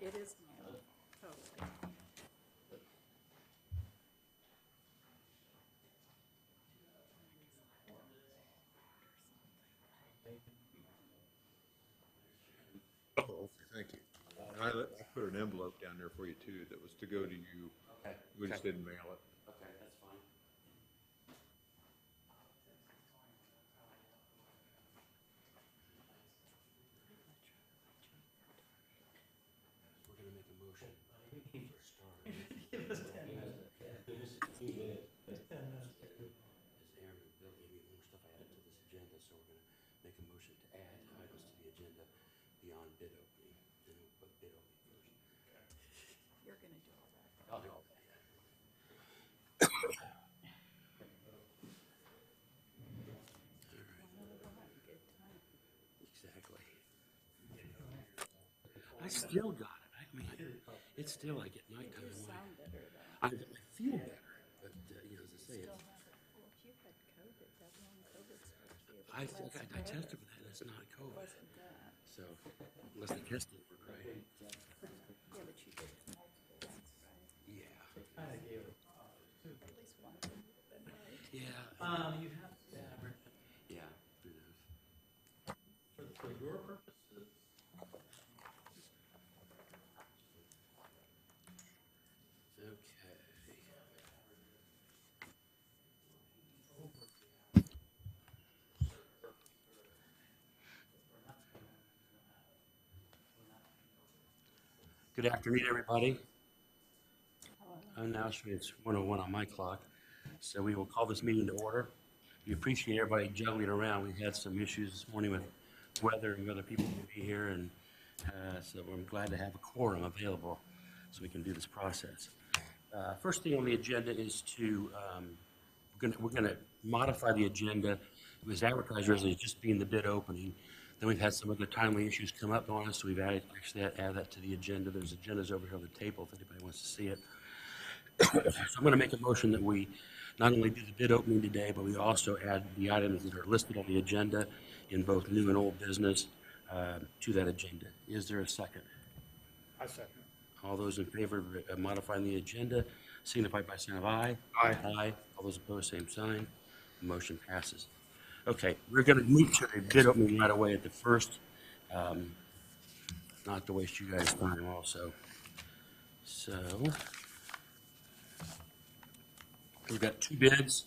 It is my own fault. Oh, Oh, okay, thank you. And I put an envelope down there for you too, that was to go to you. Okay. We just didn't mail it. Okay, that's fine. We're gonna make a motion for start. Give us 10 minutes. As Aaron and Bill gave me more stuff I added to this agenda, so we're gonna make a motion to add items to the agenda beyond bid opening. And we'll put bid opening first. you're gonna do all that. I'll do all that, yeah. Good time. Exactly. I still got it. I mean, it's still like at nighttime. You sound better though. I feel better, but you know, as I say, Still it's, have it. Well, if you had COVID, that long COVID's supposed to be. I tested for that, and it's not COVID. Wasn't that? So unless the test didn't work right. Yeah, but you did multiple ones, right? Yeah. At least one of them would have been right. Yeah. You have, Yeah. for your purposes, Okay. Good afternoon, everybody. I'm now showing it's 1:01 on my clock, so we will call this meeting to order. We appreciate everybody juggling around. We had some issues this morning with weather and whether people will be here, and so I'm glad to have a quorum available so we can do this process. First thing on the agenda is to, we're gonna modify the agenda. It was advertised as just being the bid opening. Then we've had some other timely issues come up on us, so we've added that to the agenda. There's agendas over here on the table if anybody wants to see it. So I'm gonna make a motion that we not only do the bid opening today, but we also add the items that are listed on the agenda in both new and old business to that agenda. Is there a second? I second. All those in favor of modifying the agenda signify by saying aye. Aye. Aye. All those opposed, same sign. Motion passes. Okay, we're going to move to the bid opening right away at the first, not to waste you guys' time also. So we've got two bids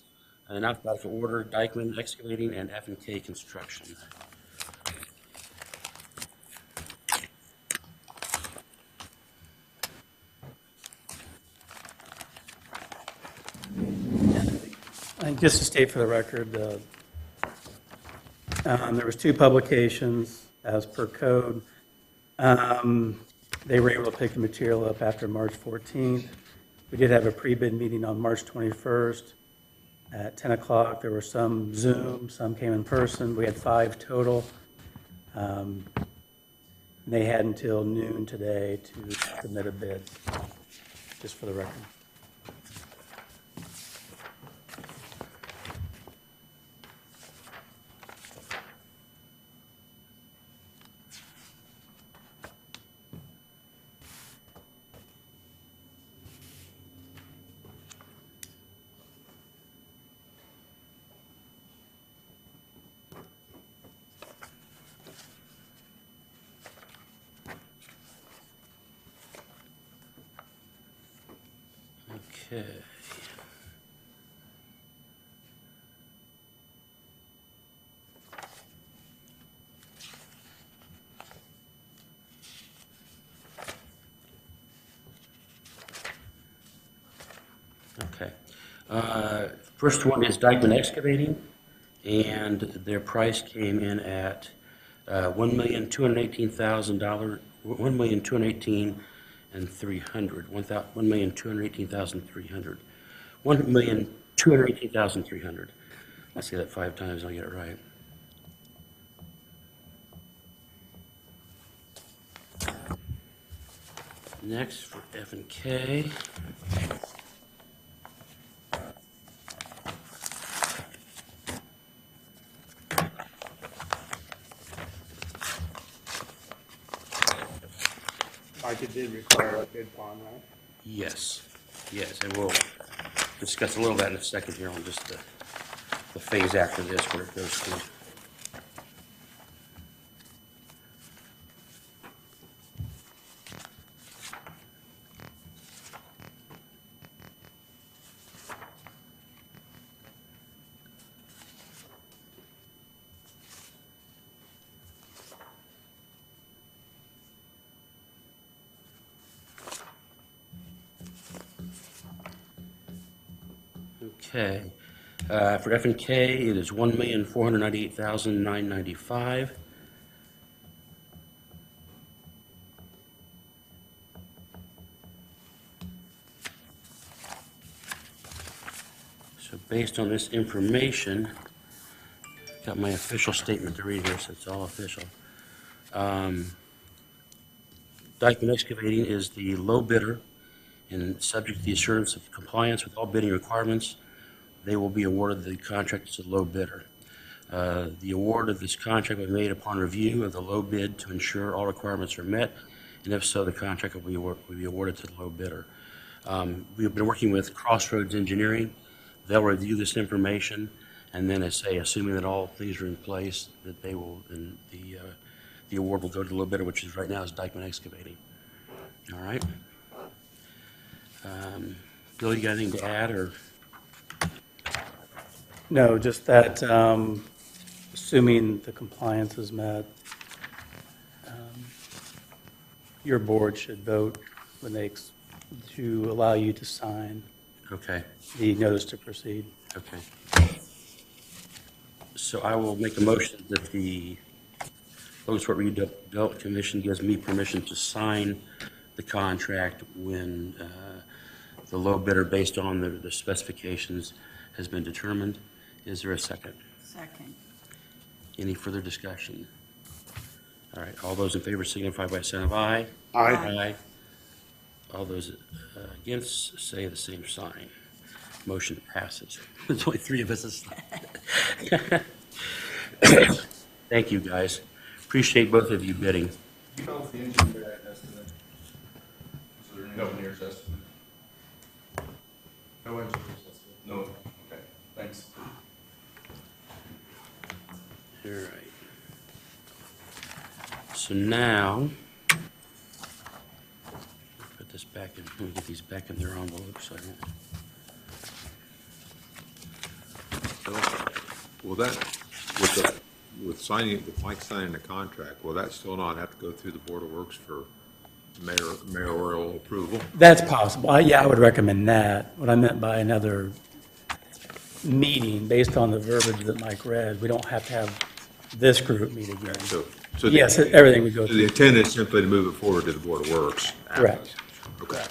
in alphabetical order: Dykeman Excavating and F&K Construction. And just to state for the record, there was two publications as per code. They were able to pick the material up after March 14th. We did have a pre-bid meeting on March 21st at 10 o'clock. There were some Zoom, some came in person. We had 5 total. They had until noon today to submit a bid, just for the record. Okay. Okay. First one is Dykeman Excavating, and their price came in at $1,218,000, $1,218,300, $1,218,300, $1,218,300. I'll say that 5 times, I'll get it right. Next for F&K. Like it did require a bid bond, right? Yes, and we'll discuss a little of that in a second here on just the phase after this, where it goes through. Okay, for F and K, it is $1,498,995. So based on this information, got my official statement to read here, so it's all official. Dykeman Excavating is the low bidder and subject to the assurance of compliance with all bidding requirements. They will be awarded the contract as a low bidder. The award of this contract will be made upon review of the low bid to ensure all requirements are met, and if so, the contract will be awarded to the low bidder. We've been working with Crossroads Engineering. They'll review this information, and then assuming that all things are in place, that they will, and the award will go to the low bidder, which is right now is Dykeman Excavating. All right. Bill, you got anything to add, or? No, just that, assuming the compliance is met, your board should vote when to allow you to sign Okay, the notice to proceed. okay. So I will make a motion that the Logansport Redevelopment Commission gives me permission to sign the contract when the low bidder, based on the specifications, has been determined. Is there a second? Second. Any further discussion? All right, all those in favor signify by saying of aye. Aye. Aye. All those against say the same sign. Motion passes. There's only three of us that signed. Thank you, guys. Appreciate both of you bidding. You know if the engineer had estimate? Is there an engineer's estimate? No engineer's estimate? No, okay, thanks. All right. So now, put this back in, let me get these back in their envelopes so I don't. Will that, with Mike signing the contract, will that still not have to go through the Board of Works for mayoral approval? That's possible. Yeah, I would recommend that. What I meant by another meeting, based on the verbiage that Mike read, we don't have to have this group meet again. So Yes, everything would go So the through. intent is simply to move it forward to the Board of Works? Correct. Okay.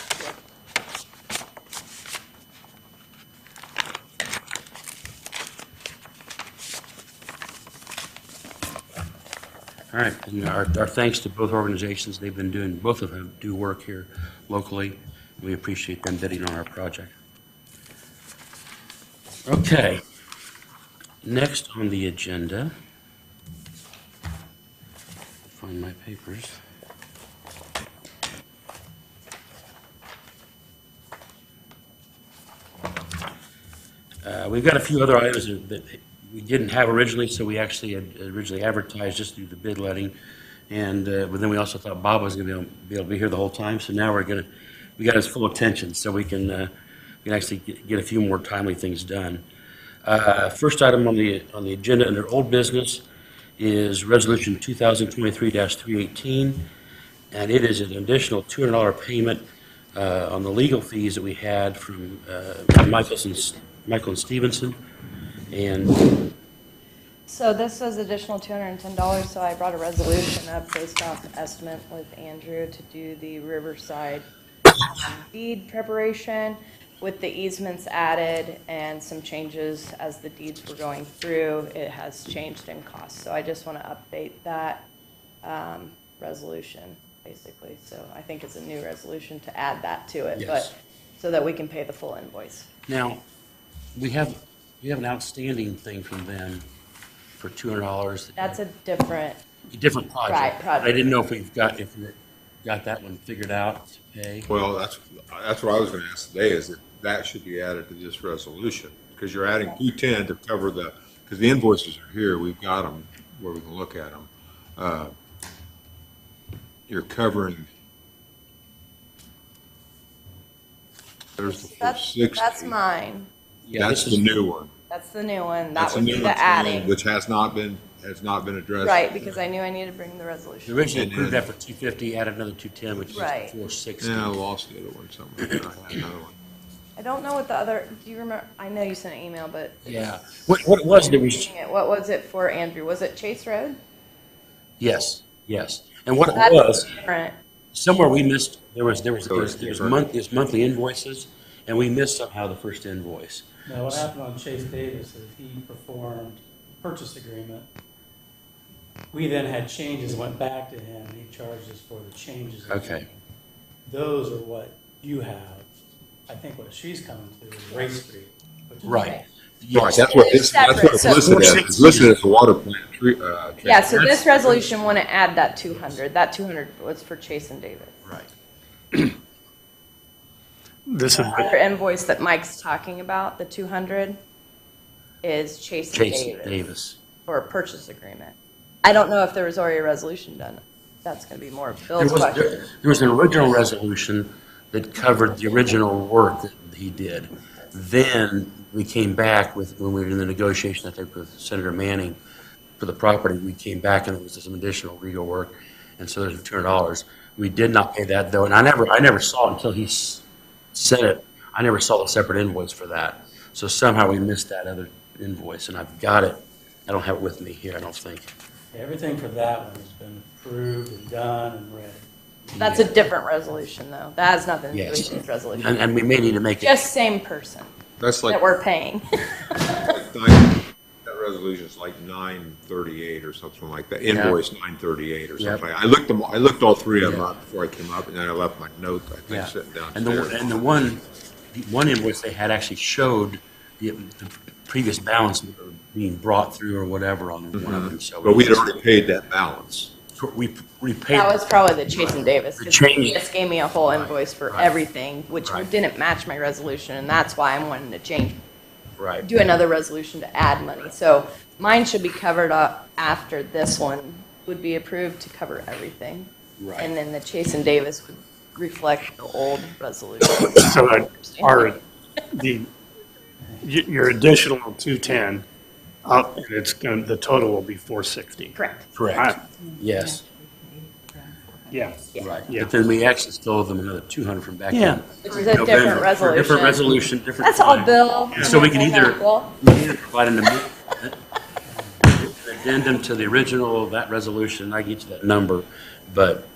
All right, and our thanks to both organizations. They've been doing, both of them do work here locally. We appreciate them bidding on our project. Okay. Next on the agenda, find my papers. We've got a few other items that we didn't have originally, so we actually had originally advertised just through the bid letting. And, but then we also thought Bob was gonna be able to be here the whole time, so now we got his full attention, so we can actually get a few more timely things done. First item on the agenda under old business is Resolution 2023-318, and it is an additional $200 payment on the legal fees that we had from Michael and Stevenson. And So this was additional $210, so I brought a resolution up based off the estimate with Andrew to do the Riverside deed preparation with the easements added and some changes as the deeds were going through. It has changed in cost, so I just want to update that resolution, basically. So I think it's a new resolution to add that to it, Yes. but so that we can pay the full invoice. now, we have an outstanding thing from them for $200. That's a different, Different project. Right, project. I didn't know if got that one figured out to pay. Well, that's what I was gonna ask today, is that should be added to this resolution, because you're adding 210 to cover because the invoices are here, we've got them where we can look at them. You're covering, there's the That's 460. mine. Yeah, That's this the is, new one. That's the new one. That That's would the be new the one, adding. which has not been addressed. Right, because I knew I needed to bring the resolution. originally approved that for 250, added another 210, which is Right. 460. Yeah, I lost the other one somewhere. I had another one. I don't know what the other, do you remember, I know you sent an email, but. Yeah. What it was, there was, What was it for, Andrew? Was it Chase Road? yes, yes. And what it That's was, different. somewhere we missed, there was different. there's monthly invoices, and we missed somehow the first invoice. Now, what happened on Chase Davis is he performed purchase agreement. We then had changes, went back to him, and he charged us for the changes. Okay. Those are what you have. I think what she's coming to is Race Street. which is- Right. Right, that's what it's listed as. It's listed as a water plant. Yeah, so this resolution wouldn't add that 200. That 200 was for Chase and Davis. Right. This is, The other invoice that Mike's talking about, the 200, is Chase and Chase Davis Davis. for a purchase agreement. I don't know if there was already a resolution done. That's going to be more of There Bill's was, question. there was an original resolution that covered the original work that he did. Then we came back with, when we were in the negotiation, I think, with Senator Manning for the property, we came back and there was some additional legal work, and so there's $200. We did not pay that though, and I never saw it until he said it. I never saw the separate invoice for that. So somehow we missed that other invoice, and I've got it. I don't have it with me here, I don't think. Everything for that one has been approved and done and ready. That's a different resolution, though. That has nothing to do with Yes. this resolution. And we may need to make it. Just same person That's like, that we're paying. that resolution is like 938 or something like that, invoice 938 or Yep. something. I looked all three of them up before I came up, and then I left my note, I think, Yeah. sitting And downstairs. the one invoice they had actually showed the previous balance being brought through or whatever on one of them, so. But we'd already paid that balance. We paid. That was probably the Chase and Davis. The 'Cause change. he just gave me a whole invoice for Right. everything, which Right. didn't match my resolution, and that's why I'm wanting to change, Right. do another resolution to add money. So mine should be covered up after this one would be approved to cover everything. Right. And then the Chase and Davis would reflect the old resolution. so your additional 210, up, and the total will be 460. Correct. Correct. Yes. Yeah, Right. Yeah. But then we actually still owe them another 200 from back Yeah. in. Which is a November, different for a resolution. different resolution, different. That's all time. Bill. So we can either, Bill. we can either provide an addendum to the original, that resolution, I get you that number, but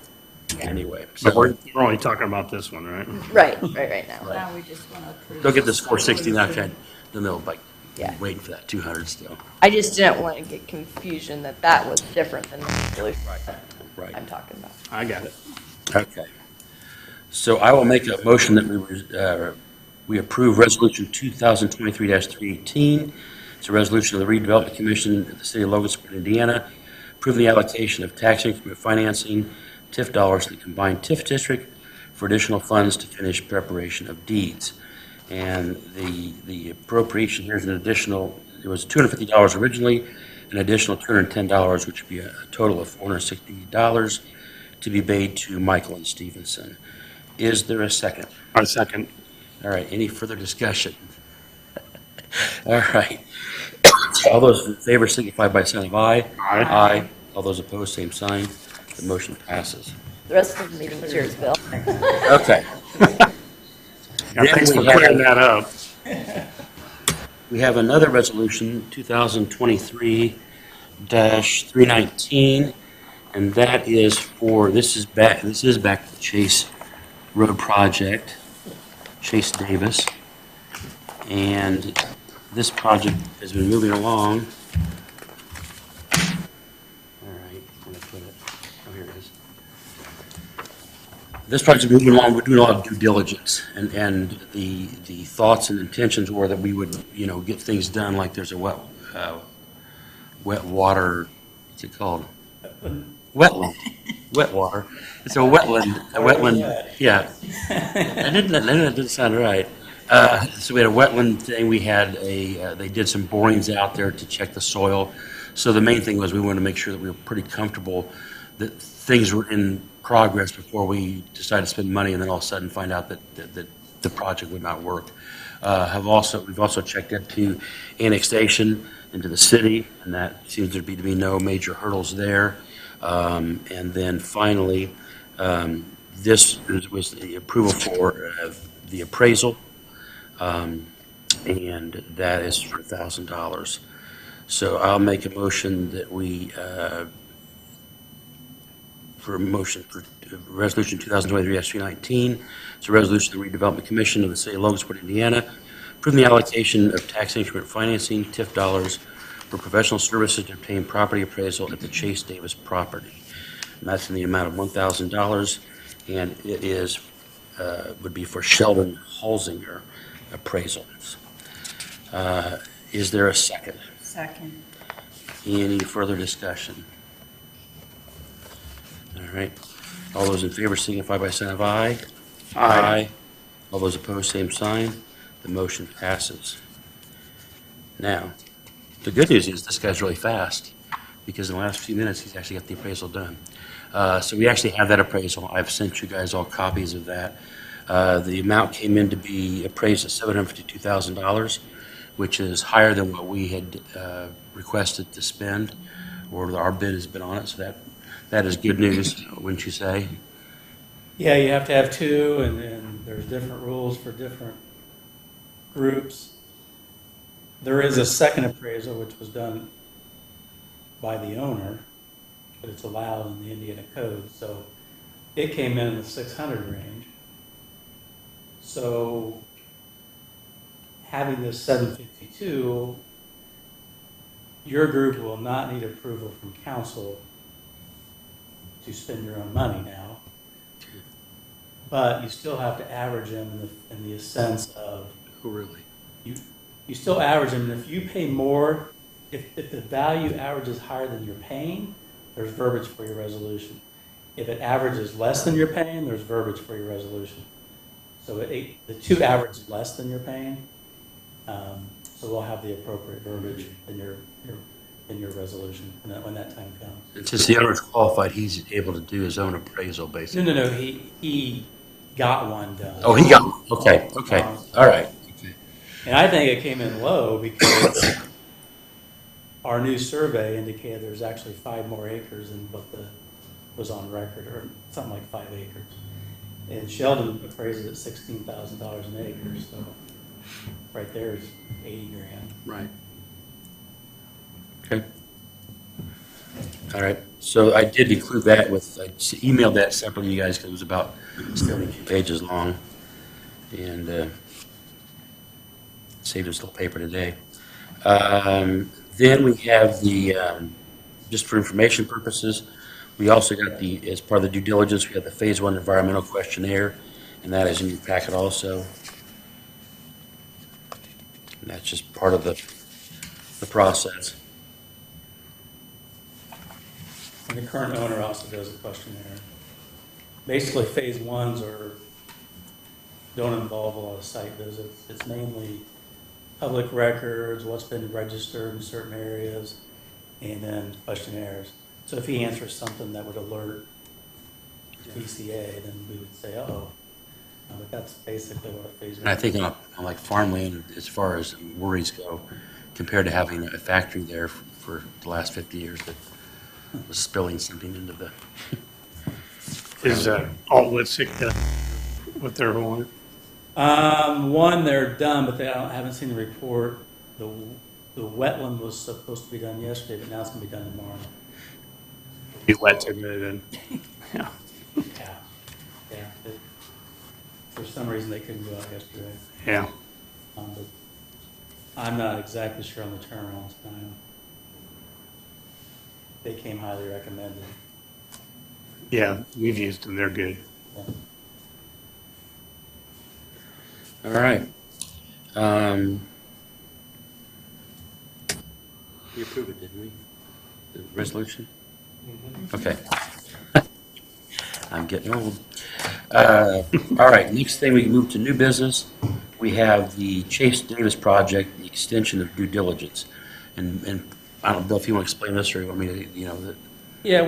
anyway. but So we're only talking about this one, right? Right now. Now we just want to approve. they'll get this 460, then they'll like, Yeah. waiting for that 200 still. I just didn't want to get confusion that was different than the resolution Right. I'm talking about. I got it. Okay. So I will make a motion that we approve Resolution 2023-318. It's a resolution of the Redevelopment Commission of the City of Logansport, Indiana, approving the allocation of tax increment financing TIF dollars to the combined TIF district for additional funds to finish preparation of deeds. And the appropriation here is an additional, it was $250 originally, an additional $210, which would be a total of $460 to be paid to Michael and Stevenson. Is there a second? Our second. All right, any further discussion? All right. All those in favor signify by saying aye. Aye. Aye. All those opposed, same sign. The motion passes. The rest of the meeting is yours, Bill. Okay. Yeah, thanks for we have- clearing that up. We have another resolution, 2023-319, and that is for, this is back to the Chase Road project, Chase Davis. And this project has been moving along. All right, where did I put it? Oh, here it is. This project is moving along, we're doing a lot of due diligence, and the thoughts and intentions were that we would, get things done, like there's a wet water, what's it called? Wetland. wet water. It's a wetland, yeah. That didn't sound right. So we had a wetland thing, we had they did some borings out there to check the soil. So the main thing was we wanted to make sure that we were pretty comfortable that things were in progress before we decided to spend money and then all of a sudden find out that the project would not work. We've also checked into annexation into the city, and that seems to be no major hurdles there. And then finally, this was the approval for the appraisal, and that is for $1,000. So I'll make a motion that we, for Resolution 2023-319, it's a resolution of the Redevelopment Commission of the City of Logansport, Indiana, approving the allocation of tax increment financing, TIF dollars, for professional services to obtain property appraisal at the Chase Davis property. And that's in the amount of $1,000, and it is, would be for Sheldon Halsinger appraisals. Is there a second? Second. Any further discussion? All right. All those in favor signify by saying of aye. Aye. All those opposed, same sign. The motion passes. Now, the good news is this guy's really fast because in the last few minutes, he's actually got the appraisal done. So we actually have that appraisal. I've sent you guys all copies of that. The amount came in to be appraised at $752,000, which is higher than what we had requested to spend, or our bid has been on it. So that is good news, wouldn't you say? Yeah, you have to have two, and there's different rules for different groups. There is a second appraisal, which was done by the owner, but it's allowed in the Indiana code. So it came in the 600 range. So having this 752, your group will not need approval from council to spend your own money now. But you still have to average them in the sense of, Oh, really? you still average them, and if you pay more, if the value averages higher than you're paying, there's verbiage for your resolution. If it averages less than you're paying, there's verbiage for your resolution. So the two average less than you're paying, so we'll have the appropriate verbiage in your resolution when that time comes. And since the owner's qualified, he's able to do his own appraisal, basically. No, he got one done. Oh, he got one. Okay. All right. Okay. And I think it came in low because our new survey indicated there's actually 5 more acres than what was on record, or something like 5 acres. And Sheldon appraised it at $16,000 an acre, so right there is $80,000. Right. Okay. All right. So I did include that I emailed that separately to you guys because it was about 72 pages long, and saved us a little paper today. Then we have just for information purposes, we also got as part of the due diligence, we have the Phase 1 environmental questionnaire, and that is in your packet also. And that's just part of the process. And the current owner also does a questionnaire. Basically, Phase 1s don't involve a lot of site visits. It's mainly public records, what's been registered in certain areas, and then questionnaires. So if he answers something that would alert PCA, then we would say, uh-oh. But that's basically what a Phase 1 And I think on like farmland, as far as worries go, compared to having a factory there for the last 50 years that was spilling something into the... Is Alt-Litzick done what they're wanting? One, they're done, but I haven't seen the report. The wetland was supposed to be done yesterday, but now it's going to be done tomorrow. Be wet to move in. Yeah. Yeah. For some reason, they couldn't go out yesterday. Yeah. But I'm not exactly sure on the turnaround time. They came highly recommended. Yeah, we've used them. They're good. Yeah. All right. We approved it, didn't we? The resolution? Okay. I'm getting old. All right, next thing, we can move to new business. We have the Chase Davis project, the extension of due diligence. And I don't know if you want to explain this or you want me to, Yeah,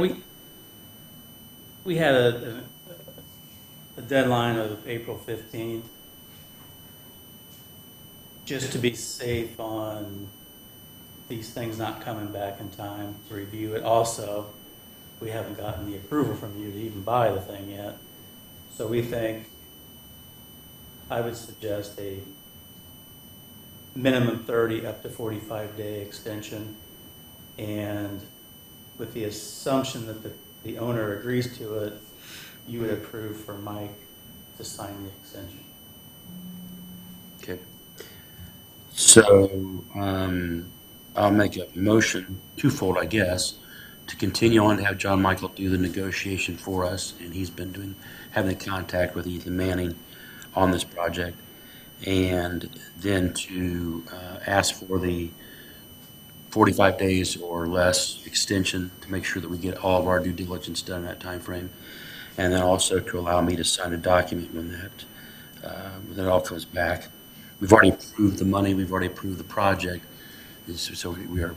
we had a deadline of April 15th, just to be safe on these things not coming back in time to review it. Also, we haven't gotten the approval from you to even buy the thing yet. So we think, I would suggest a minimum 30 up to 45-day extension. And with the assumption that the owner agrees to it, you would approve for Mike to sign the extension. okay. So, I'll make a motion, twofold, I guess, to continue on to have John Michael do the negotiation for us, and he's been having contact with Ethan Manning on this project, and then to ask for the 45 days or less extension to make sure that we get all of our due diligence done in that time frame, and then also to allow me to sign a document when that all comes back. We've already approved the money, we've already approved the project, so we are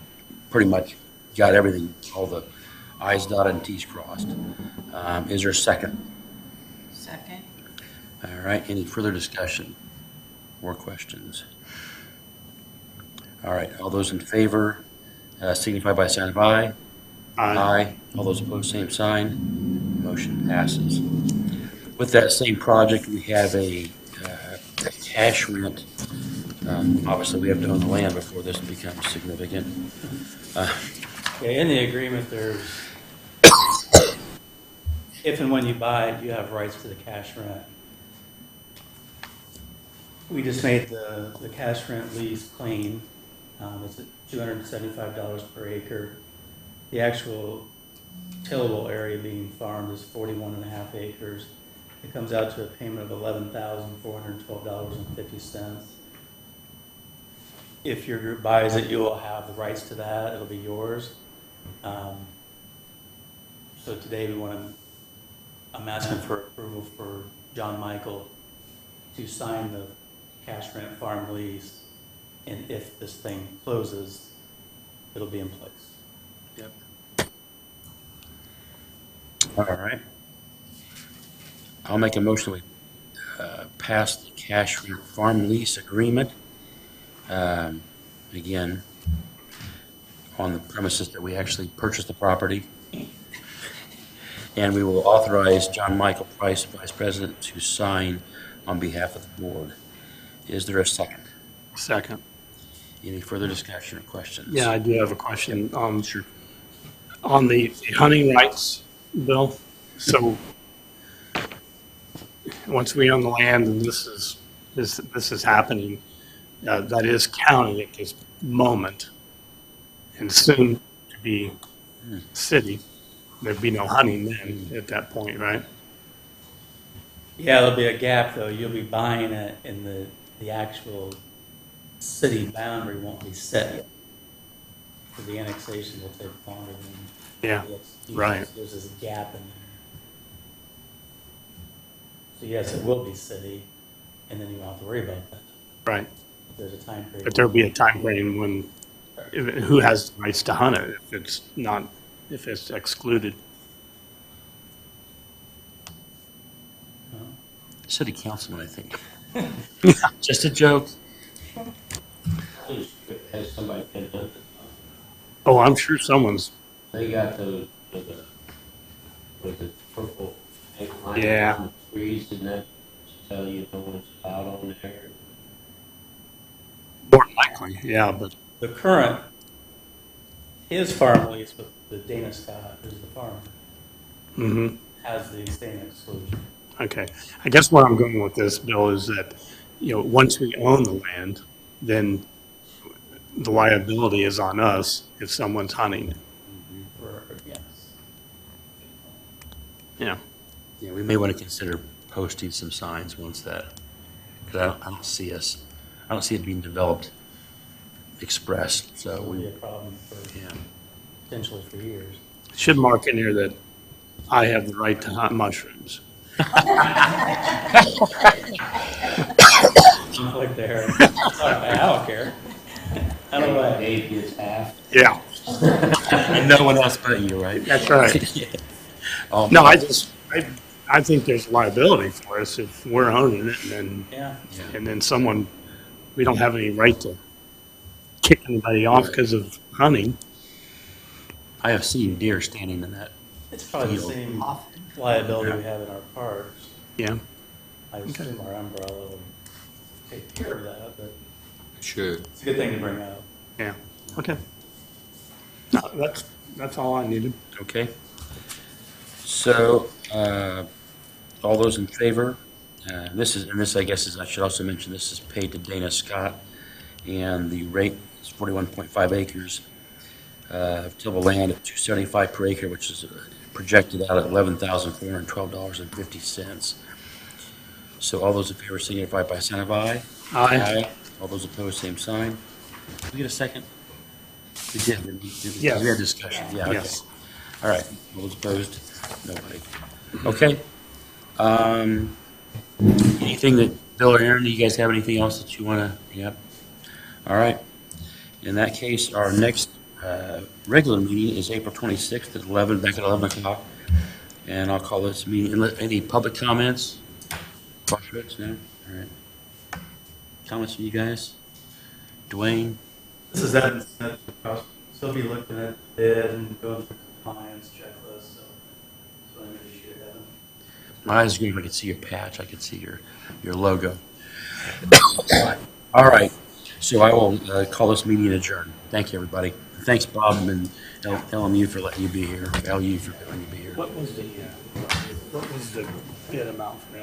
pretty much got everything, all the i's dotted and t's crossed. Is there a second? Second. All right, any further discussion or questions? All right, all those in favor signify by a sign of aye. Aye. All those opposed, same sign. Motion passes. With that same project, we have a cash rent. Obviously, we have to own the land before this becomes significant. Yeah, in the agreement, there's, if and when you buy it, you have rights to the cash rent. We just made the cash rent lease clean. It's at $275 per acre. The actual tillable area being farmed is 41.5 acres. It comes out to a payment of $11,412.50. If your group buys it, you will have the rights to that. It'll be yours. So today I'm asking for approval for John Michael to sign the cash rent farm lease, and if this thing closes, it'll be in place. Yep. All right. I'll make a motion we pass the cash rent farm lease agreement. Again, on the premises that we actually purchased the property. And we will authorize John Michael Price, Vice President, to sign on behalf of the board. Is there a second? Second. Any further discussion or questions? Yeah, I do have a question. Sure. On the hunting rights, Bill, so once we own the land and this is happening, that is county at this moment and soon to be city. There'd be no hunting then at that point, right? Yeah, there'll be a gap though. You'll be buying it, and the actual city boundary won't be set yet. So the annexation will take longer than Yeah, the execution. right. So there's this gap in there. So yes, it will be city, and then you won't have to worry about that. Right. There's a time period. But there'll be a time frame when, who has the rights to hunt it if it's excluded? City councilman, I think. Just a joke. Has somebody been hunting? Oh, I'm sure someone's, They got those, with the purple ink line Yeah. on the trees, and that tell you no one's out on there. more than likely, yeah, but, The current, his farm lease with the Dana Scott, who's the farmer, mhm. has the same exclusion. Okay. I guess where I'm going with this, Bill, is that, once we own the land, then the liability is on us if someone's hunting it. Yes. Yeah. Yeah, we may want to consider posting some signs once that, because I don't see it being developed, expressed, so It'll be we, a problem for, yeah. potentially for years. Should mark in here that I have the right to hunt mushrooms. Conflict there. I don't care. I don't know. Dave gets half. Yeah, And no one else but you, right? that's right. Oh, No, I think there's liability for us if we're owning it Yeah. and then someone, we don't have any right to kick anybody off because of hunting. I have seen deer standing in that. It's probably the Field. same liability we have in our parks. Yeah, I assume our umbrella would take care of that, but Should. it's a good thing to bring up. yeah, okay. No, that's all I needed. Okay. So, all those in favor, this I guess is, I should also mention, this is paid to Dana Scott, and the rate is 41.5 acres, tillable land at $275 per acre, which is projected out at $11,412.50. So all those in favor signify by sign of aye. Aye. All those opposed, same sign. Did we get a second? We did, didn't we? Yes. We had discussion, yeah, okay. Yes. All right, all those opposed? Nobody. Okay. Anything that, Bill or Aaron, do you guys have anything else that you want to, yep? All right. In that case, our next regular meeting is April 26th at 11, back at 11 o'clock. And I'll call this meeting, any public comments? Questions? No? All right. Comments from you guys? Dwayne? This is that, still be looking at bid and going through compliance checklist, so I really should have them. My eyes are green. I can see your patch. I can see your logo. All right. So I will call this meeting adjourned. Thank you, everybody. Thanks, Bob and LMU for letting you be here. LU for letting you be here. What was the bid amount for